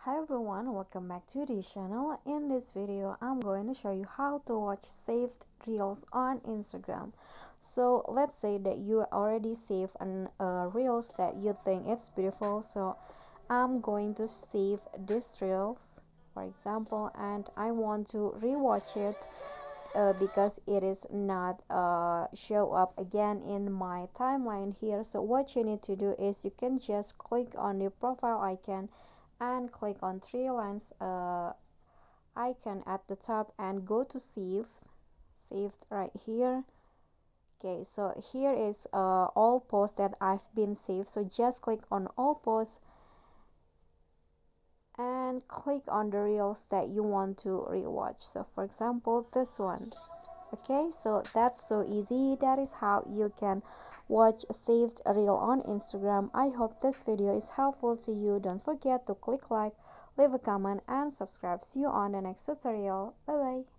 Hi everyone, welcome back to the channel. In this video I'm going to show you how to watch saved reels on Instagram. So let's say that you already saved an reels that you think it's beautiful. So I'm going to save this reels, for example, and I want to rewatch it because it is not show up again in my timeline here. So what you need to do is you can just click on the profile icon and click on three lines icon at the top and go to saved right here. Okay, so here is all posts that I've been saved, so just click on all posts and click on the reels that you want to rewatch. So for example, this one. Okay, so that's so easy. That is how you can watch a saved reel on Instagram. I hope this video is helpful to you. Don't forget to click like, leave a comment and subscribe. See you on the next tutorial. Bye bye.